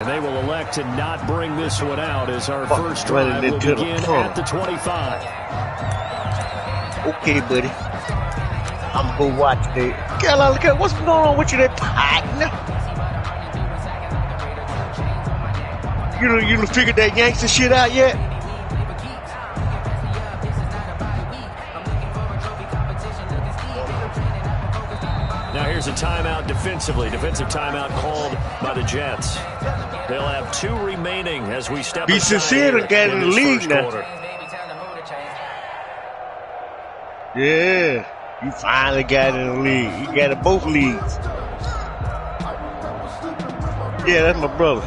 And they will elect to not bring this one out as our first drive will begin at the 25. Okay, buddy. I'm going to watch it. Girl, look at what's going on with you, that partner? You done figured that gangster shit out yet? Now here's a timeout defensively. Defensive timeout called by the Jets. They'll have 2 remaining as we step Be sincere and get in the league now. Quarter. Yeah, you finally got in the league. You got in both leagues. Yeah, that's my brother.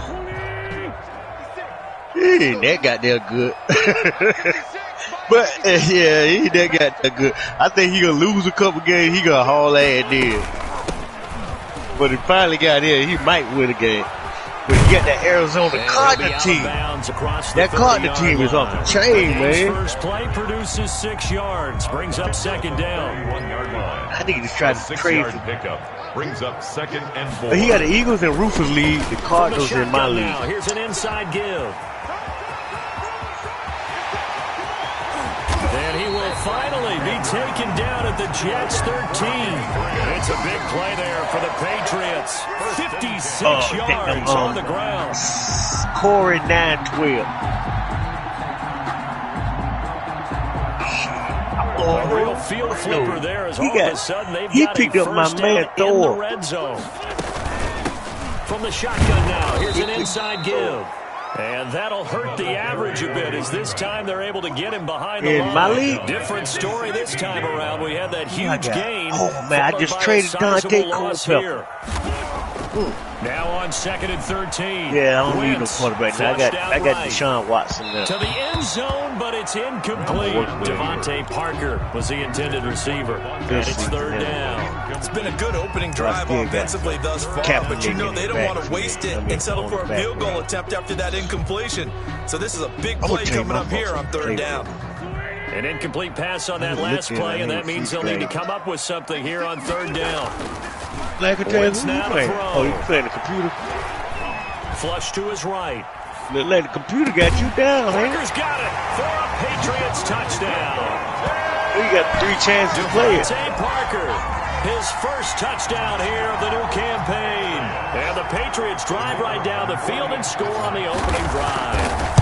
He ain't that goddamn good. But, yeah, he ain't that goddamn good. I think he gonna lose a couple games. He gonna haul ass in. But he finally got in. He might win a game. But he got that Arizona Cardinal team. That Cardinal team is off the chain, man. First play produces 6 yards. Brings up second down. 1 yard line. I think he just tried to trade for pickup. Brings up 2nd and 4. But he got the Eagles in Rufus' league, the Cardinals in my league. Now, here's an inside give. And he will finally be taken down at the Jets 13. It's a big play there for the Patriots. 56 yards on the ground. Corey 9-12. A real field flipper there as all of a sudden they've got picked a up my first man down in the Thor. red zone. From the shotgun now, here's an inside give. And that'll hurt the average a bit as this time they're able to get him behind the line. In my league? Different story this time around. We had that huge gain. Oh, man, I just traded Dante Culpepper. Now on 2nd and 13. Yeah, I don't need no quarterback now. I got Deshaun Watson now. To the end zone, but it's incomplete. Devontae Parker was the intended receiver. And it's 3rd down. It's been a good opening drive offensively thus far, but you know they don't want to waste it and settle for a field goal attempt after that incompletion. So this is a big play coming up here on 3rd down. An incomplete pass on that last play, and that means they'll need to come up with something here on 3rd down. Wentz now to throw. Oh, you playing the computer? Flush to his right. Look like the computer got you down, man. Parker's got it for a Patriots touchdown. You got 3 chances to play it. Devontae Parker, his first touchdown here of the new campaign. And the Patriots drive right down the field and score on the opening drive.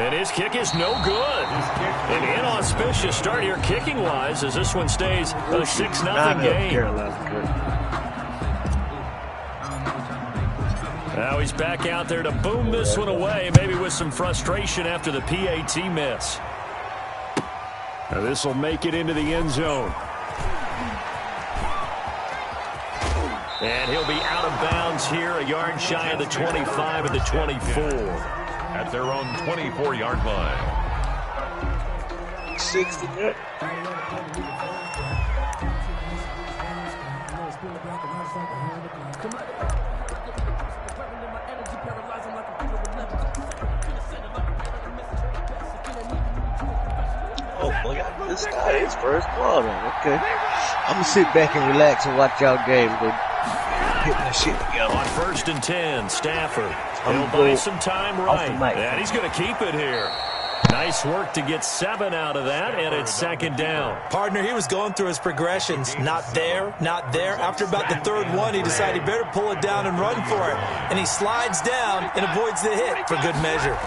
And his kick is no good. An inauspicious start here kicking-wise as this one stays a 6-0 game. Now he's back out there to boom this one away, maybe with some frustration after the PAT miss. Now this will make it into the end zone. And he'll be out of bounds here, a yard shy of the 25 and the 24. At their own 24-yard line. 60. Oh, boy, this guy is first quarter. Okay. I'm going to sit back and relax and watch y'all game. But hit that shit together. On 1st and 10, Stafford. He'll buy some time right. And he's going to keep it here. Nice work to get 7 out of that, and it's 2nd down. Partner, he was going through his progressions. Not there, not there. After about the 3rd one, he decided he better pull it down and run for it. And he slides down and avoids the hit for good measure.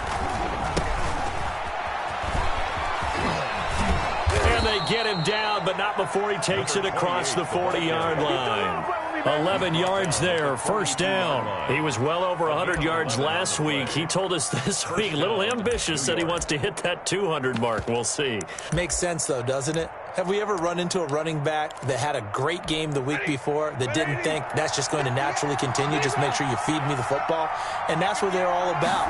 And they get him down, but not before he takes it across the 40-yard line. 11 yards there, 1st down. He was well over 100 yards last week. He told us this week, a little ambitious, said he wants to hit that 200 mark. We'll see. Makes sense, though, doesn't it? Have we ever run into a running back that had a great game the week before that didn't think that's just going to naturally continue? Just make sure you feed me the football. And that's what they're all about.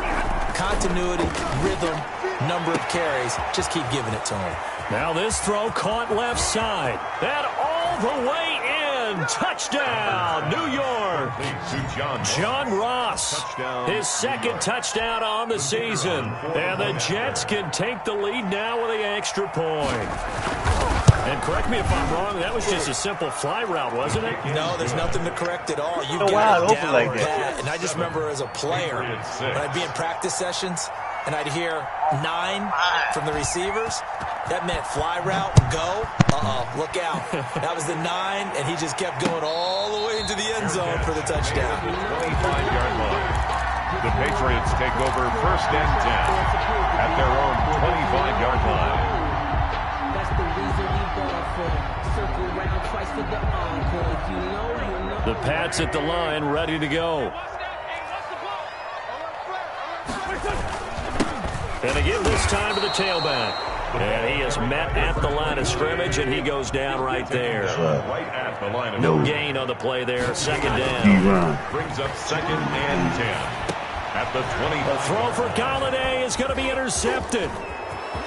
Continuity, rhythm, number of carries. Just keep giving it to him. Now this throw caught left side. That all the way in. Touchdown, New York. John Ross, his 2nd touchdown on the season. And the Jets can take the lead now with the extra point. And correct me if I'm wrong, that was just a simple fly route, wasn't it? No, there's nothing to correct at all. You've got it down like pat. And I just remember as a player, when I'd be in practice sessions, and I'd hear 9 from the receivers, that meant fly route, go. Look out. That was the 9, and he just kept going all the way into the end zone for the touchdown. 25-yard line. The Patriots take over 1st and 10 at their own 25-yard line. That's the reason we ball for. Circle round twice for the encore. You know. The Pats at the line, ready to go. And again this time to the tailback. And he is met at the line of scrimmage, and he goes down right there. Right at the line of No gain on the play there. 2nd down. Brings up 2nd and 10 at the 20. The throw for Galladay is going to be intercepted.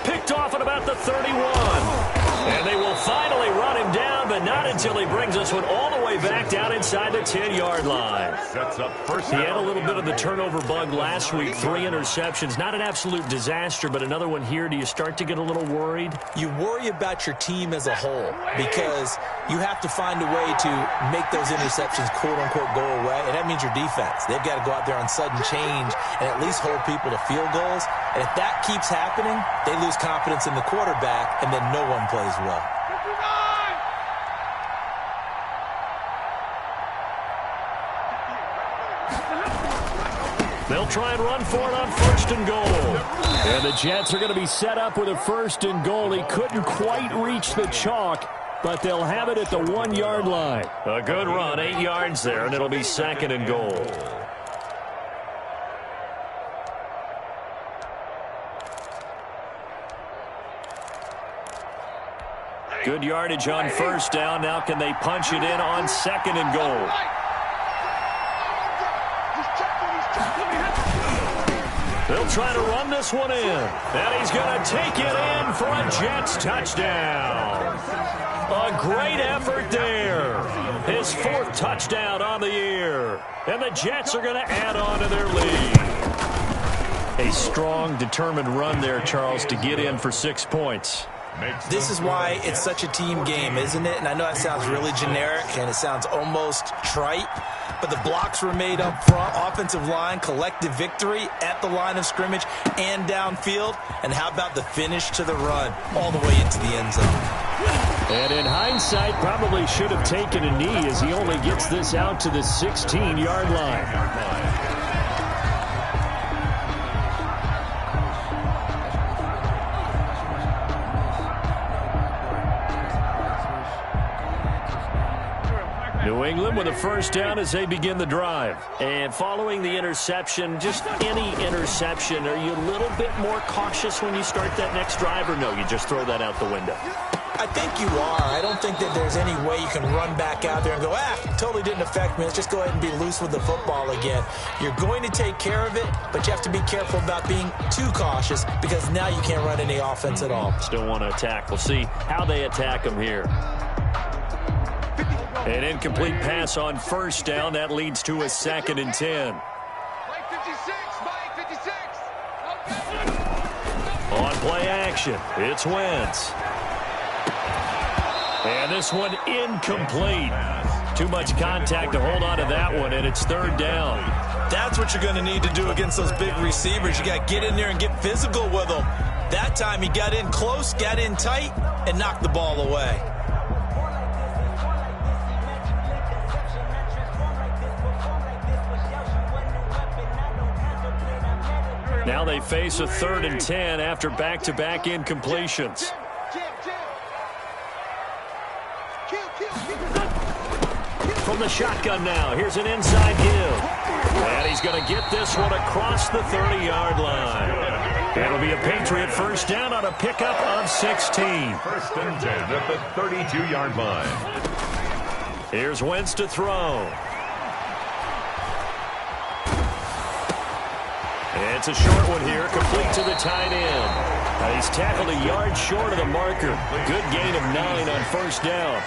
Picked off at about the 31. And they will finally run him down, but not until he brings us one all the way back down inside the 10-yard line. Sets up first. He had a little bit of the turnover bug last week, 3 interceptions. Not an absolute disaster, but another one here. Do you start to get a little worried? You worry about your team as a whole because you have to find a way to make those interceptions, quote-unquote, go away, and that means your defense. They've got to go out there on sudden change and at least hold people to field goals. And if that keeps happening, they lose confidence in the quarterback, and then no one plays well. They'll try and run for it on 1st and goal. And the Jets are going to be set up with a 1st and goal. He couldn't quite reach the chalk, but they'll have it at the 1-yard line. A good run, 8 yards there, and it'll be 2nd and goal. Good yardage on 1st down. Now can they punch it in on 2nd and goal? They'll try to run this one in. And he's going to take it in for a Jets touchdown. A great effort there. His 4th touchdown on the year. And the Jets are going to add on to their lead. A strong, determined run there, Charles, to get in for 6 points. This is why it's such a team game, isn't it? And I know that sounds really generic and it sounds almost trite, but the blocks were made up front, offensive line, collective victory at the line of scrimmage and downfield. And how about the finish to the run all the way into the end zone? And in hindsight, probably should have taken a knee as he only gets this out to the 16-yard line. New England with a 1st down as they begin the drive. And following the interception, just any interception, are you a little bit more cautious when you start that next drive, or no, you just throw that out the window? I think you are. I don't think that there's any way you can run back out there and go, totally didn't affect me. Let's just go ahead and be loose with the football again. You're going to take care of it, but you have to be careful about being too cautious because now you can't run any offense at all. Still want to attack. We'll see how they attack them here. An incomplete pass on 1st down. That leads to a 2nd and 10. On play action, it's Wentz. And this one incomplete. Too much contact to hold on to that one, and it's 3rd down. That's what you're going to need to do against those big receivers. You got to get in there and get physical with them. That time he got in close, got in tight, and knocked the ball away. Now they face a 3rd and 10 after back-to-back incompletions. From the shotgun now, here's an inside give. And he's going to get this one across the 30-yard line. It'll be a Patriot 1st down on a pickup of 16. 1st and 10 at the 32-yard line. Here's Wentz to throw. It's a short one here, complete to the tight end. He's tackled a yard short of the marker. Good gain of 9 on 1st down.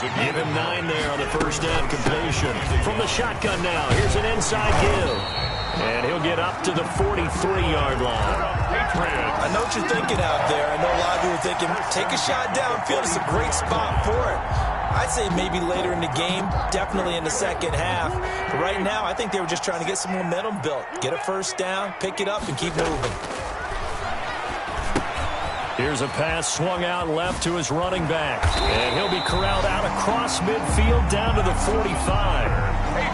Give him 9 there on the 1st down completion. From the shotgun now, here's an inside give. And he'll he'll get up to the 43-yard line. I know what you're thinking out there. I know a lot of you are thinking, take a shot downfield. It's a great spot for it. I'd say maybe later in the game, definitely in the second half. But right now, I think they were just trying to get some momentum built. Get a first down, pick it up, and keep moving. Here's a pass swung out left to his running back. And he'll be corralled out across midfield down to the 45.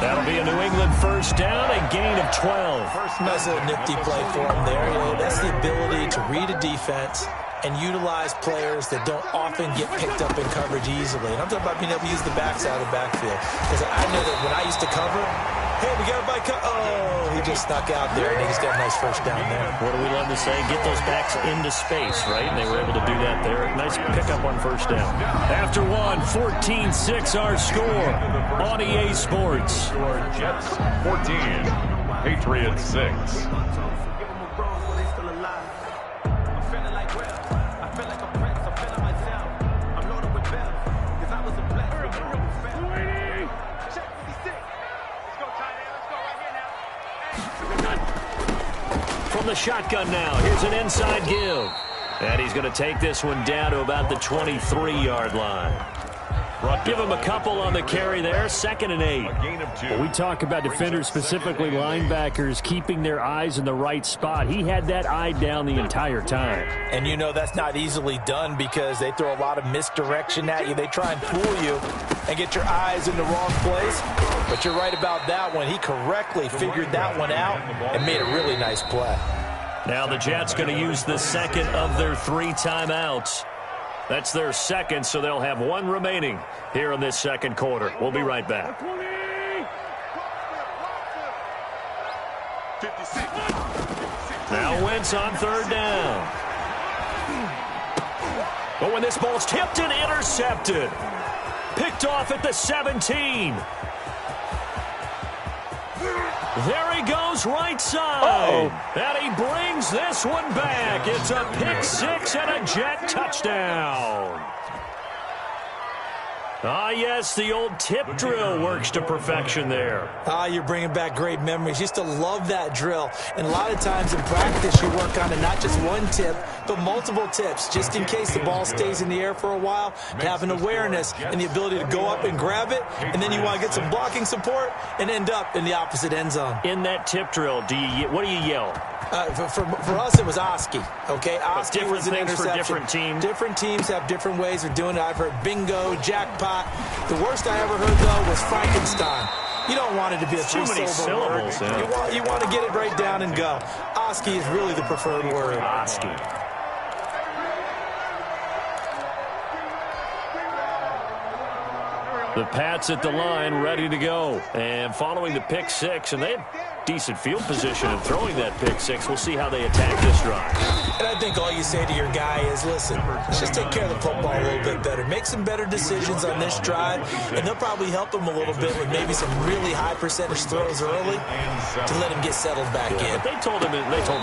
That'll be a New England first down, a gain of 12. Nice little nifty play for him there. You know, that's the ability to read a defense and utilize players that don't often get picked up in coverage easily. And I'm talking about being able to use the backside of the backfield. Because I know that when I used to cover, hey, we got everybody oh, he just snuck out there, and he just got a nice first down there. What do we love to say? Get those backs into space, right? And they were able to do that there. Nice pickup on first down. After one, 14-6 our score on EA Sports. Jets 14, Patriots 6. From the shotgun now, here's an inside give. And he's going to take this one down to about the 23-yard line. Give him a couple on the carry there, 2nd and 8. Well, we talk about defenders, specifically linebackers, keeping their eyes in the right spot. He had that eye down the entire time. And you know that's not easily done because they throw a lot of misdirection at you. They try and fool you and get your eyes in the wrong place. But you're right about that one. He correctly figured that one out and made a really nice play. Now the Jets going to use the second of their 3 timeouts. That's their second, so they'll have one remaining here in this second quarter. We'll be right back. Now Wentz on 3rd down. But when this ball's tipped and intercepted. Picked off at the 17. There he goes, right side. And he brings this one back. It's a pick 6 and a Jet touchdown. Ah, yes, the old tip drill works to perfection there. Ah, you're bringing back great memories. Used to love that drill. And a lot of times in practice, you work on it, not just one tip, but multiple tips, just in case the ball stays in the air for a while, to have an awareness and the ability to go up and grab it, and then you want to get some blocking support and end up in the opposite end zone. In that tip drill, what do you yell? For us, it was Oski. Okay, Oski was an interception. For different teams. Different teams have different ways of doing it. I've heard bingo, jackpot. The worst I ever heard, though, was Frankenstein. You don't want it to be a three-syllable word. Yeah. You want to get it right down and go. Oski is really the preferred word. Oski. The Pats at the line, ready to go. And following the pick 6, and they had decent field position in throwing that pick 6. We'll see how they attack this drive. And I think all you say to your guy is, listen, let's just take care of the football a little bit better. Make some better decisions on this drive, and they'll probably help him a little bit with maybe some really high percentage throws early to let him get settled back in. But they told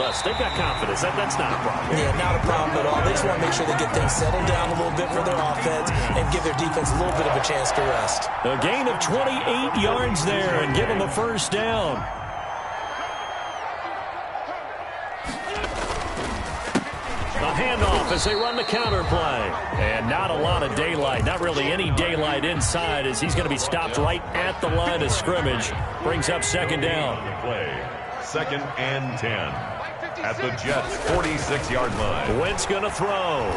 us, they've got confidence. That's not a problem. Yeah, not a problem at all. They just want to make sure they get things settled down a little bit for their offense and give their defense a little bit of a chance to rest. A gain of 28 yards there and give them a first down. A handoff as they run the counter play. And not a lot of daylight, not really any daylight inside as he's going to be stopped right at the line of scrimmage. Brings up 2nd down. Play 2nd and 10 at the Jets' 46-yard line. Wentz going to throw.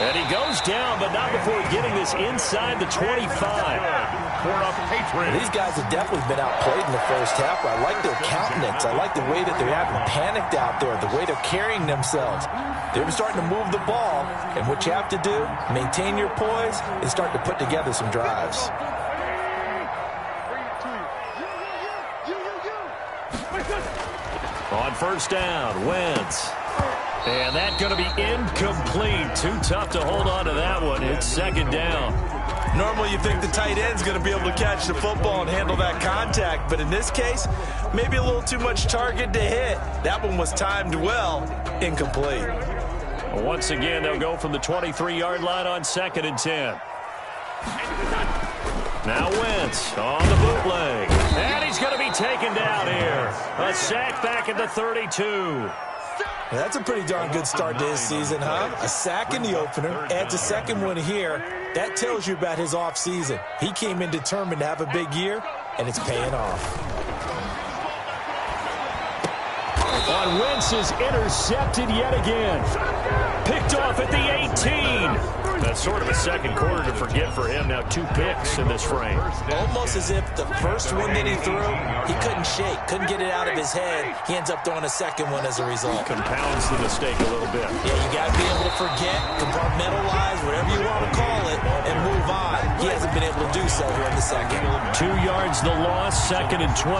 And he goes down, but not before getting this inside the 25. These guys have definitely been outplayed in the first half. I like their countenance. I like the way that they're having panicked out there, the way they're carrying themselves. They're starting to move the ball, and what you have to do, maintain your poise and start to put together some drives. On first down, Wentz. And that's going to be incomplete. Too tough to hold on to that one. It's 2nd down. Normally you think the tight end's going to be able to catch the football and handle that contact, but in this case, maybe a little too much target to hit. That one was timed well. Incomplete. Once again, they'll go from the 23-yard line on 2nd and 10. Now Wentz on the bootleg. And he's going to be taken down here. A sack back at the 32. That's a pretty darn good start to his season, huh? A sack in the opener, adds a second one here. That tells you about his offseason. He came in determined to have a big year, and it's paying off. On Wentz is intercepted yet again. Picked off at the 18. That's sort of a second quarter to forget for him. Now 2 picks in this frame. Almost as if the first one that he threw, he couldn't shake, couldn't get it out of his head. He ends up throwing a second one as a result. Compounds the mistake a little bit. Yeah, you got to be able to forget, compartmentalize, whatever you want to call it, and move on. He hasn't been able to do so here in the second. 2 yards the loss, 2nd and 12.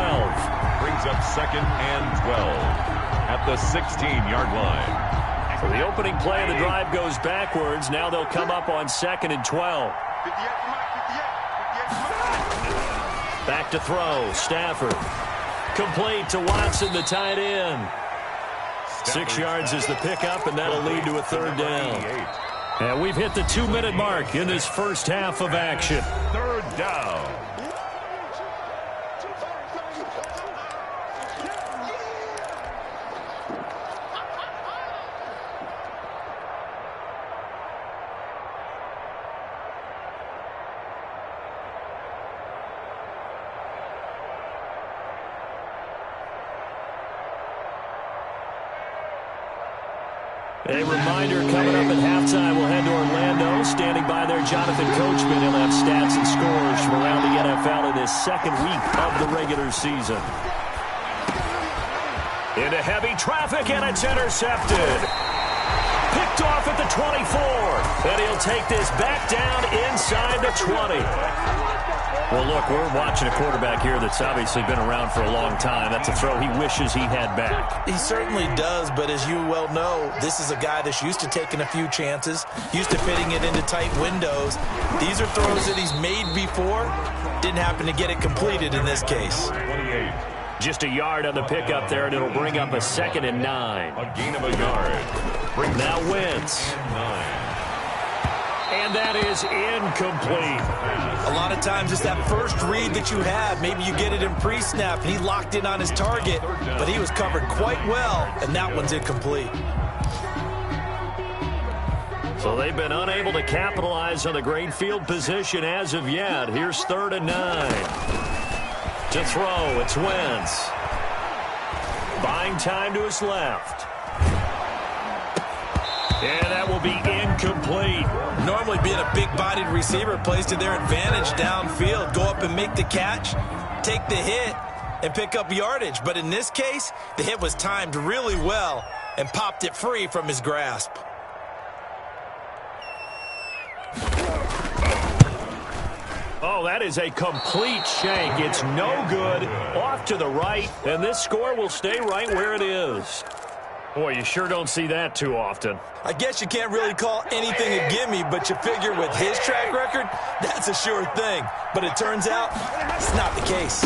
Brings up 2nd and 12 at the 16-yard line. So the opening play of the drive goes backwards. Now they'll come up on 2nd and 12. Back to throw. Stafford. Complete to Watson, the tight end. 6 yards is the pickup, and that'll lead to a 3rd down. And we've hit the 2-minute mark in this first half of action. 3rd down. A reminder, coming up at halftime, we'll head to Orlando. Standing by there, Jonathan Coachman. He'll have stats and scores from around the NFL in his 2nd week of the regular season. Into heavy traffic, and it's intercepted. Picked off at the 24. And he'll take this back down inside the 20. Well, look, we're watching a quarterback here that's obviously been around for a long time. That's a throw he wishes he had back. He certainly does, but as you well know, this is a guy that's used to taking a few chances, used to fitting it into tight windows. These are throws that he's made before. Didn't happen to get it completed in this case. 28. Just a yard on the pickup there, and it'll bring up a 2nd and 9. A gain of a yard. Now Wentz. 9. And that is incomplete. A lot of times it's that first read that you have. Maybe you get it in pre-snap, and he locked in on his target, but he was covered quite well, and that one's incomplete. So they've been unable to capitalize on the great field position as of yet. Here's 3rd and 9. To throw, it's Wentz. Buying time to his left. And that will be incomplete. Normally being a big-bodied receiver plays to their advantage downfield. Go up and make the catch, take the hit, and pick up yardage. But in this case, the hit was timed really well and popped it free from his grasp. Oh, that is a complete shank. It's no good. Off to the right, and this score will stay right where it is. Boy, you sure don't see that too often. I guess you can't really call anything a gimme, but you figure with his track record, that's a sure thing. But it turns out it's not the case.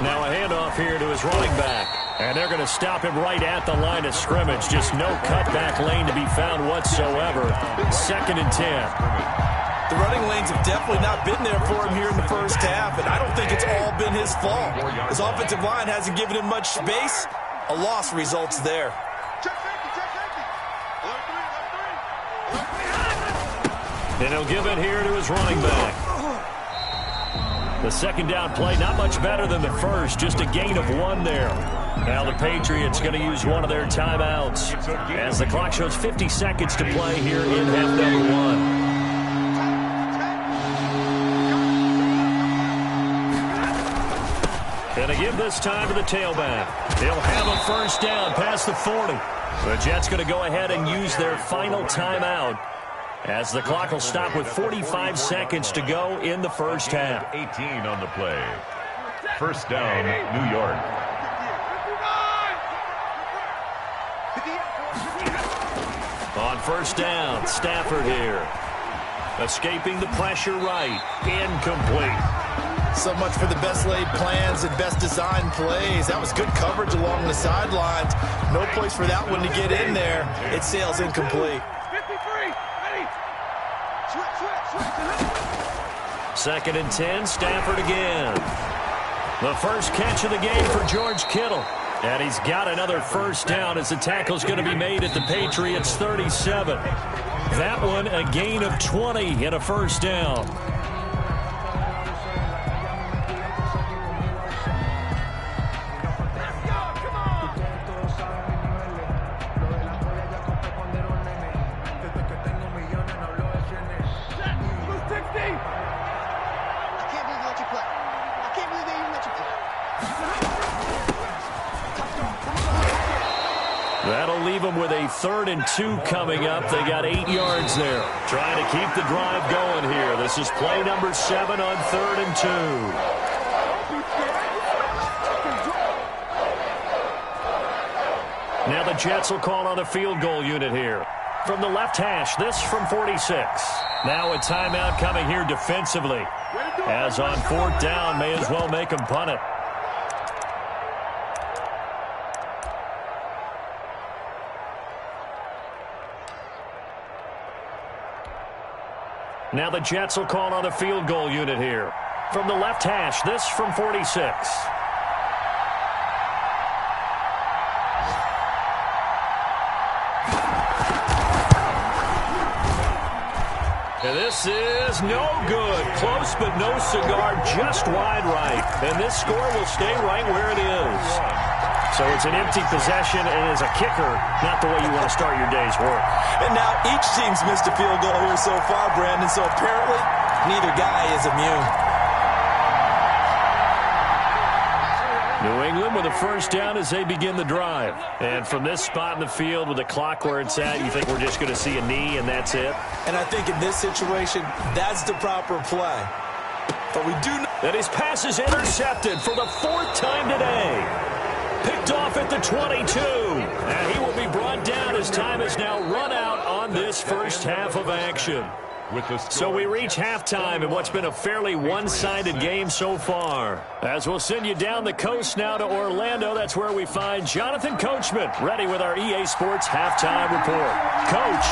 Now a handoff here to his running back. And they're going to stop him right at the line of scrimmage. Just no cutback lane to be found whatsoever. 2nd and 10. The running lanes have definitely not been there for him here in the first half, and I don't think it's all been his fault. His offensive line hasn't given him much space. A loss results there. And he'll give it here to his running back. The 2nd down play, not much better than the first, just a gain of 1 there. Now the Patriots going to use one of their timeouts as the clock shows 50 seconds to play here in half number 1. And to give this time to the tailback. They'll have a 1st down past the 40. The Jets going to go ahead and use their final timeout as the clock will stop with 45 seconds to go in the first half. 18 on the play. 1st down, New York. On 1st down, Stafford here. Escaping the pressure right. Incomplete. So much for the best laid plans and best designed plays. That was good coverage along the sidelines. No place for that one to get in there. It sails incomplete. 2nd and 10, Stafford again. The first catch of the game for George Kittle. And he's got another first down as the tackle's going to be made at the Patriots 37. That one a gain of 20 and a first down. That'll leave them with a 3rd and 2 coming up. They got 8 yards there. Trying to keep the drive going here. This is play number 7 on 3rd and 2. Now the Jets will call on a field goal unit here. From the left hash, this from 46. Now a timeout coming here defensively. As on 4th down, may as well make them punt it. Now the Jets will call on a field goal unit here. From the left hash, this from 46. And this is no good. Close but no cigar, just wide right. And this score will stay right where it is. So it's an empty possession, and as a kicker, not the way you want to start your day's work. And now each team's missed a field goal here so far, Brandon, so apparently neither guy is immune. New England with a first down as they begin the drive. And from this spot in the field with the clock where it's at, you think we're just going to see a knee and that's it? And I think in this situation, that's the proper play. But we do know that his pass is intercepted for the 4th time today. Picked off at the 22. And he will be brought down as time is now run out on this first half of action. So we reach halftime in what's been a fairly one-sided game so far. As we'll send you down the coast now to Orlando, that's where we find Jonathan Coachman ready with our EA Sports halftime report. Coach.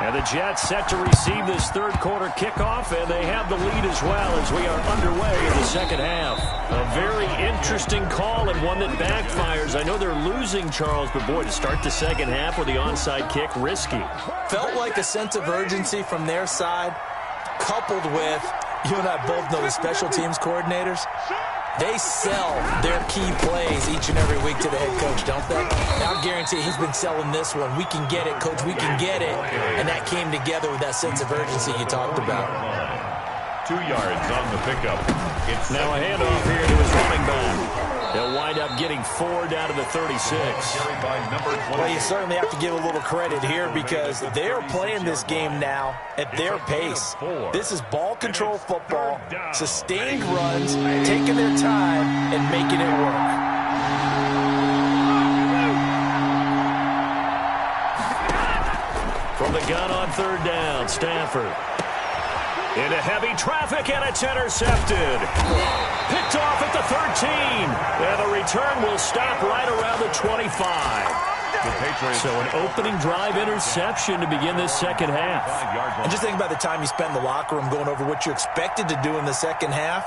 And the Jets set to receive this 3rd quarter kickoff, and they have the lead as well as we are underway in the second half. A very interesting call and one that backfires. I know they're losing, Charles, but boy, to start the second half with the onside kick, risky. Felt like a sense of urgency from their side, coupled with, you and I both know the special teams coordinators. They sell their key plays each and every week to the head coach, don't they? Now, I guarantee he's been selling this one. We can get it, coach. We can get it. And that came together with that sense of urgency you talked about. 2 yards on the pickup. It's now a handoff here to his running back. They'll wind up getting 4 down to the 36. Well, you certainly have to give a little credit here because they're playing this game now at their pace. This is ball control football, sustained runs, taking their time, and making it work. From the gun on 3rd down, Stafford. Into heavy traffic, and it's intercepted. Picked off at the 13. And the return will stop right around the 25. So an opening drive interception to begin this second half. And just think about the time you spend in the locker room going over what you expected to do in the second half.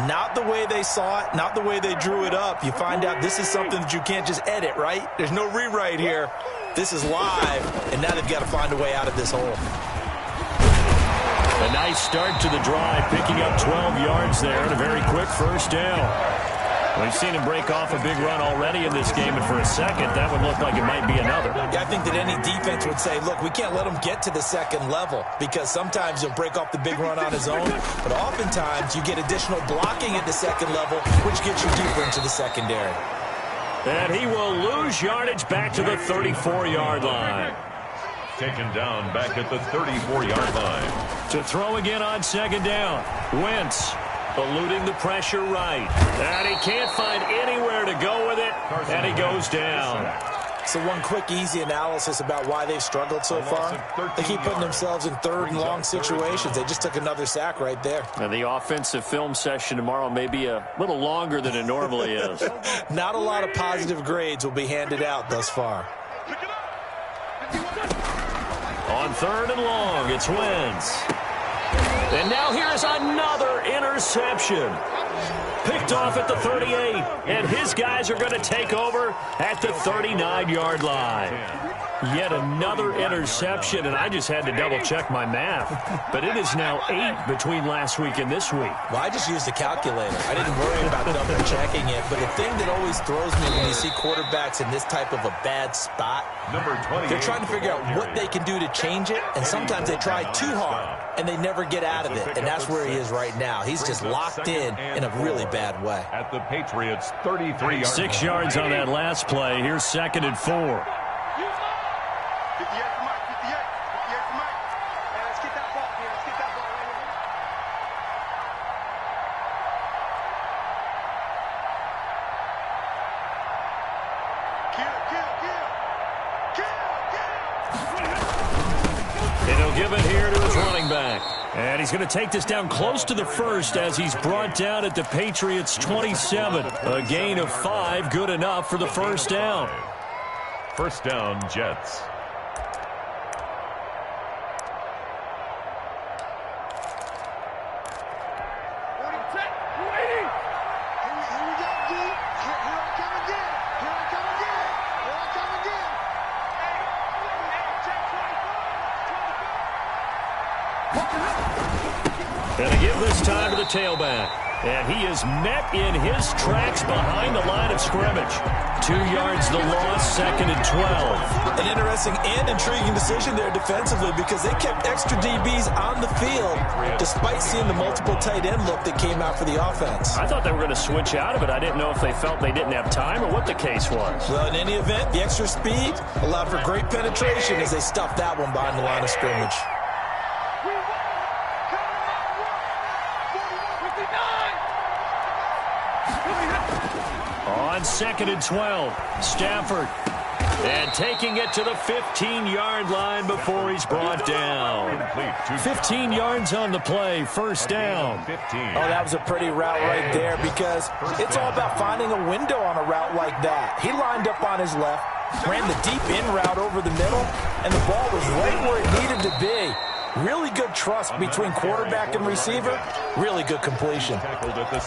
Not the way they saw it, not the way they drew it up. You find out this is something that you can't just edit, right? There's no rewrite here. This is live, and now they've got to find a way out of this hole. A nice start to the drive, picking up 12 yards there and a very quick first down. We've seen him break off a big run already in this game, and for a second, that would look like it might be another. Yeah, I think that any defense would say, look, we can't let him get to the second level because sometimes he'll break off the big run on his own, but oftentimes you get additional blocking at the second level, which gets you deeper into the secondary. And he will lose yardage back to the 34-yard line. Taken down back at the 34-yard line. To throw again on 2nd down. Wentz eluding the pressure right. And he can't find anywhere to go with it. And he goes down. So one quick, easy analysis about why they've struggled so far. They keep putting themselves in 3rd and long situations. They just took another sack right there. And the offensive film session tomorrow may be a little longer than it normally is. Not a lot of positive grades will be handed out thus far. On 3rd and long, it's Wentz. And now here's another interception. Picked off at the 38, and his guys are going to take over at the 39-yard line. Yet another interception, and I just had to double-check my math. But it is now 8 between last week and this week. Well, I just used a calculator. I didn't worry about double-checking it. But the thing that always throws me when you see quarterbacks in this type of a bad spot, they're trying to figure out what they can do to change it, and sometimes they try too hard, and they never get out of it. And that's where he is right now. He's just locked in a really bad way. At the Patriots' 33-yard 6 yards on that last play. Here's 2nd and 4. And he'll give it here to his running back. And he's going to take this down close to the first as he's brought down at the Patriots' 27. A gain of 5, good enough for the first down. First down, Jets. And they give this time to the tailback. And he is met in his tracks behind the line of scrimmage. 2 yards the loss, 2nd and 12. An interesting and intriguing decision there defensively because they kept extra DBs on the field despite seeing the multiple tight end look that came out for the offense. I thought they were going to switch out of it. I didn't know if they felt they didn't have time or what the case was. Well, in any event, the extra speed allowed for great penetration as they stuffed that one behind the line of scrimmage. On 2nd and 12, Stafford. And taking it to the 15-yard line before he's brought down. 15 yards on the play, first down. Oh, that was a pretty route right there because it's all about finding a window on a route like that. He lined up on his left, ran the deep in route over the middle, and the ball was right where it needed to be. Really good trust between quarterback and receiver. Really good completion.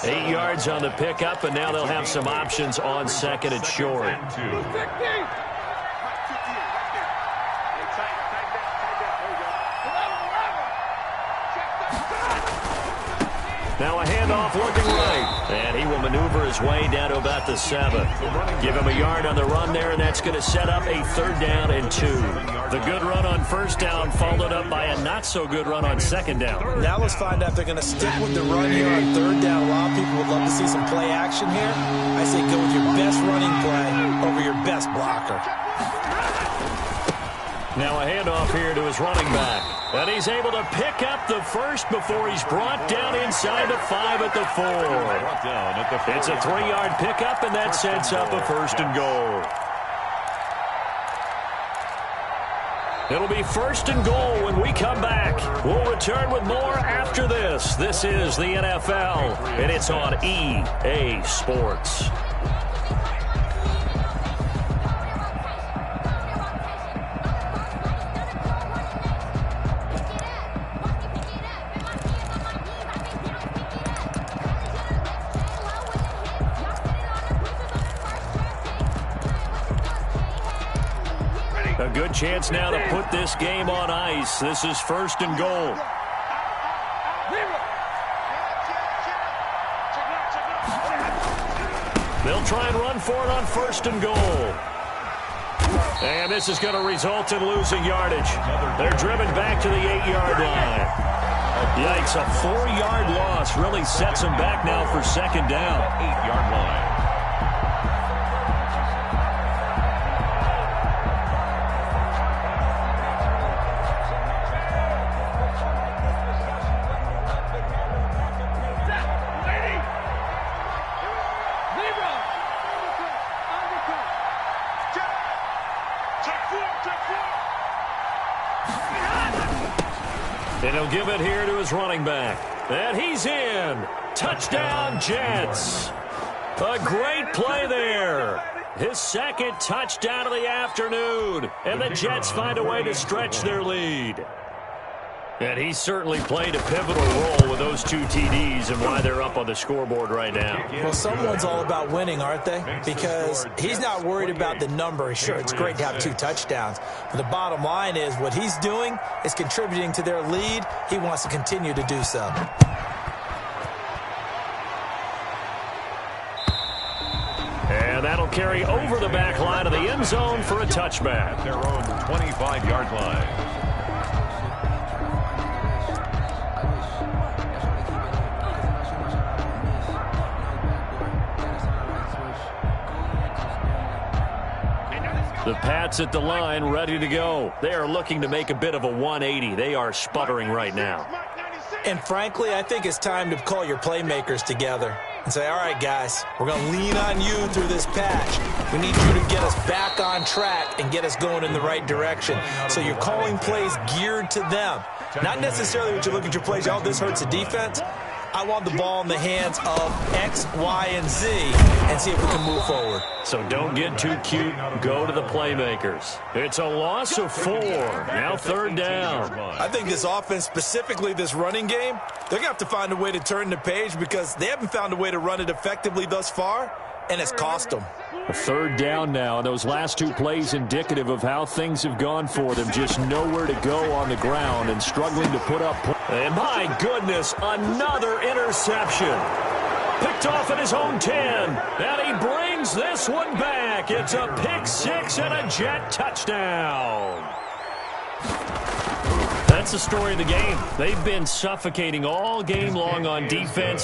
8 yards on the pickup, and now they'll have some options on 2nd and short. Now a handoff looking right. And he will maneuver his way down to about the 7. Give him a yard on the run there, and that's going to set up a 3rd down and 2. The good run on first down followed up by a not-so-good run on 2nd down. Now let's find out if they're going to stick with the run here on 3rd down. A lot of people would love to see some play action here. I say go with your best running play over your best blocker. Now a handoff here to his running back. And he's able to pick up the first before he's brought down inside the 5 at the 4. It's a 3-yard pickup, and that sets up a 1st and goal. It'll be 1st and goal when we come back. We'll return with more after this. This is the NFL, and it's on EA Sports. A good chance now to put this game on ice. This is 1st and goal. They'll try and run for it on 1st and goal. And this is going to result in losing yardage. They're driven back to the 8-yard line. Yikes, a 4-yard loss really sets them back now for 2nd down. 8-yard line. And he'll give it here to his running back. And he's in. Touchdown, Jets. A great play there. His 2nd touchdown of the afternoon. And the Jets find a way to stretch their lead. And he certainly played a pivotal role with those 2 TDs and why they're up on the scoreboard right now. Well, someone's all about winning, aren't they? Because he's not worried about the number. Sure, it's great to have 2 touchdowns. But the bottom line is what he's doing is contributing to their lead. He wants to continue to do so. And that'll carry over the back line of the end zone for a touchback. At their own 25-yard line. The Pats at the line, ready to go. They are looking to make a bit of a 180. They are sputtering right now. And frankly, I think it's time to call your playmakers together and say, all right, guys, we're going to lean on you through this patch. We need you to get us back on track and get us going in the right direction. So you're calling plays geared to them. Not necessarily what you look at your plays, oh, this hurts the defense. I want the ball in the hands of X, Y, and Z and see if we can move forward. So don't get too cute. Go to the playmakers. It's a loss of 4. Now 3rd down. I think this offense, specifically this running game, they're going to have to find a way to turn the page because they haven't found a way to run it effectively thus far, and it's cost them. A 3rd down now, and those last 2 plays indicative of how things have gone for them. Just nowhere to go on the ground and struggling to put up points. And my goodness, another interception. Picked off at his own 10. And he brings this one back. It's a pick 6 and a Jet touchdown. That's the story of the game. They've been suffocating all game long on defense.